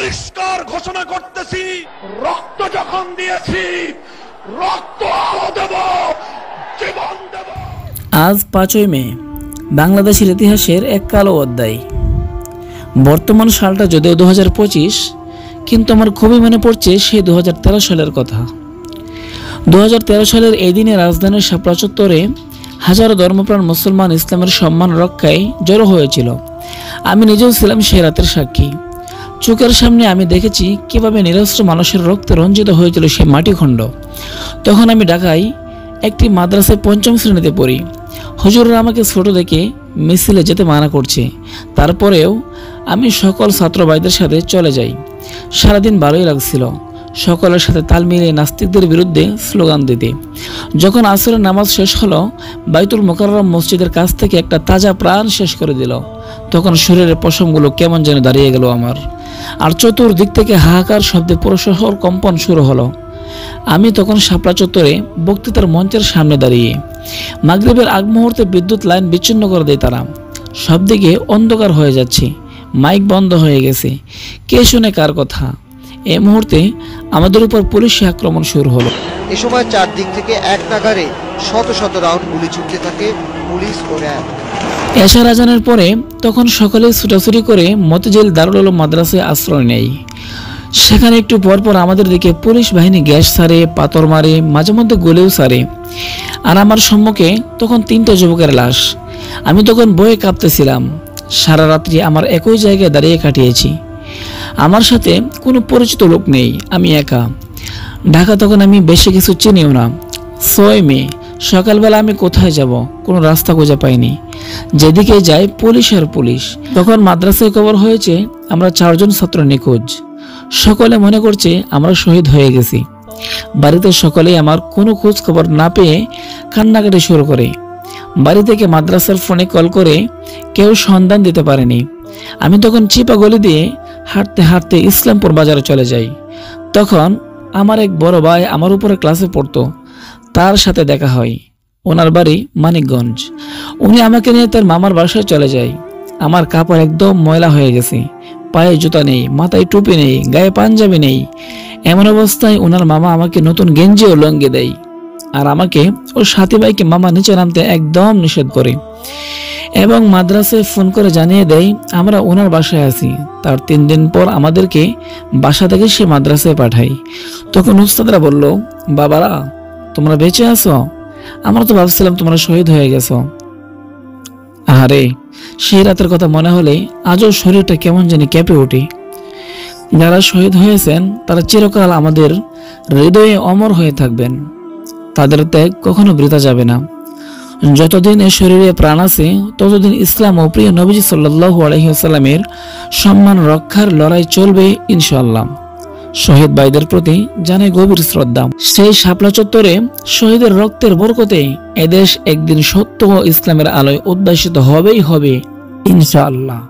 পরিষ্কার ঘোষণা করতেছি, রক্ত যখন দিয়েছি রক্ত আরো দেব, জীবন দেব। আজ 5ই মে, বাংলাদেশের ইতিহাসের এক কালো অধ্যায়। বর্তমান সালটা যদিও 2025, কিন্তু আমার খুবই মনে পড়ছে সেই 2013 সালের কথা। 2013 সালের এই দিনে রাজধানীর শাপলা চত্বরে হাজারো ধর্মপ্রাণ মুসলমান ইসলামের সম্মান রক্ষায় জড়ো হয়েছিল। আমি নিজেও ছিলাম সেই রাতের সাক্ষী। চোখের সামনে আমি দেখেছি কিভাবে নিরস্ত্র মানুষের রক্তে রঞ্জিত হয়েছিল সেই মাটিখণ্ড। তখন আমি ঢাকায় একটি মাদ্রাসায় 5ম শ্রেণীতে পড়ি। হুজুররা আমাকে ছোট দেখে মিছিলে যেতে মানা করছে, তারপরেও আমি সকল ছাত্র ভাইদের সাথে চলে যাই। সারাদিন ভালোই লাগছিল, সকলের সাথে তাল মিলিয়ে নাস্তিকদের বিরুদ্ধে স্লোগান দিতে। যখন আসরের নামাজ শেষ হলো, বাইতুল মোকাররম মসজিদের কাছ থেকে একটা তাজা প্রাণ শেষ করে দিল। তখন শরীরের পশমগুলো কেমন যেন দাঁড়িয়ে গেল আমার, আর চতুর্দিক থেকে হাহাকার শব্দে পুরো শহর কম্পন শুরু হলো। আমি তখন শাপলা চত্বরে বক্তৃতার মঞ্চের সামনে দাঁড়িয়ে। মাগরিবের আগ মুহূর্তে বিদ্যুৎ লাইন বিচ্ছিন্ন করে দেয় তারা। সব দিকে অন্ধকার হয়ে যাচ্ছে, মাইক বন্ধ হয়ে গেছে, কে শুনে কার কথা। এই মুহূর্তে আমাদের উপর পুলিশি আক্রমণ শুরু হলো। এ সময় চারদিক থেকে এক নাগারে শত শত রাউন্ড গুলি ছুটতে থাকে পুলিশ ও র্যাব। এশার আজানের পরে তখন সকলে ছুটাছুটি করে মতিঝিল দারুল উলুম মাদ্রাসায় আশ্রয় নেয়। সেখানে একটু পরপর আমাদের দিকে পুলিশ বাহিনী গ্যাস ছাড়ে, পাথর মারে, মাঝে মধ্যে গুলিও ছাড়ে। আর আমার সম্মুখে তখন 3টে যুবকের লাশ। আমি তখন ভয়ে কাঁপতেছিলাম। সারা রাত্রি আমার একই জায়গায় দাঁড়িয়ে কাটিয়েছি। আমার সাথে কোনো পরিচিত লোক নেই, আমি একা। ঢাকা তখন আমি বেশি কিছু চিনিও না। 6 মে সকালবেলা আমি কোথায় যাব, কোনো রাস্তা খুঁজে পাইনি। যেদিকে যাই পুলিশ আর পুলিশ। তখন মাদ্রাসায় খবর হয়েছে আমরা 4 জন ছাত্র নিখোঁজ। সকলে মনে করছে আমরা শহীদ হয়ে গেছি। বাড়িতে সকলেই আমার কোনো খোঁজ খবর না পেয়ে কান্নাকাটি শুরু করে। বাড়ি থেকে মাদ্রাসার ফোনে কল করে কেউ সন্ধান দিতে পারেনি। আমি তখন চিপা গলি দিয়ে হাঁটতে হাঁটতে ইসলামপুর বাজারে চলে যাই। তখন আমার এক বড় ভাই আমার উপরে ক্লাসে পড়তো, তার সাথে দেখা হয়। ওনার বাড়ি মানিকগঞ্জ। উনি আমাকে নিয়ে তার মামার বাসায় চলে যায়। আমার কাপড় একদম ময়লা হয়ে গেছে, পায়ে জুতা নেই, মাথায় টুপি নেই, গায়ে পাঞ্জাবি নেই। এমন অবস্থায় ওনার মামা আমাকে নতুন গেঞ্জি ও লুঙ্গি দেয়, আর আমাকে ওর সাথী ভাইকে মামা নিচে নামতে একদম নিষেধ করে এবং মাদ্রাসায় ফোন করে জানিয়ে দেয় আমরা ওনার বাসায় আছি। তার 3 দিন পর আমাদেরকে বাসা থেকে সে মাদ্রাসায় পাঠায়। তখন উস্তাদরা বলল, বাবারা তোমরা বেঁচে আছো? আমরা তো ভাবছিলাম তোমরা শহীদ হয়ে গেছো। আরে সেই রাতের কথা মনে হলে আজও শরীরটা কেমন জানি কেঁপে ওঠে। যারা শহীদ হয়েছেন তারা চিরকাল আমাদের হৃদয়ে অমর হয়ে থাকবেন। তাদের ত্যাগ কখনো বৃথা যাবে না। যতদিন এ শরীরে প্রাণ আছে ততদিন ইসলাম ও প্রিয় নবীজি সাল্লাল্লাহু আলাইহি ওয়াসাল্লামের সম্মান রক্ষার লড়াই চলবে ইনশাআল্লাহ। শহীদ ভাইদের প্রতি জানাই গভীর শ্রদ্ধা। সেই শাপলা চত্বরে শহীদের রক্তের বরকতে এদেশ একদিন সত্য ও ইসলামের আলোয় উদ্ভাসিত হবেই হবে ইনশাআল্লাহ।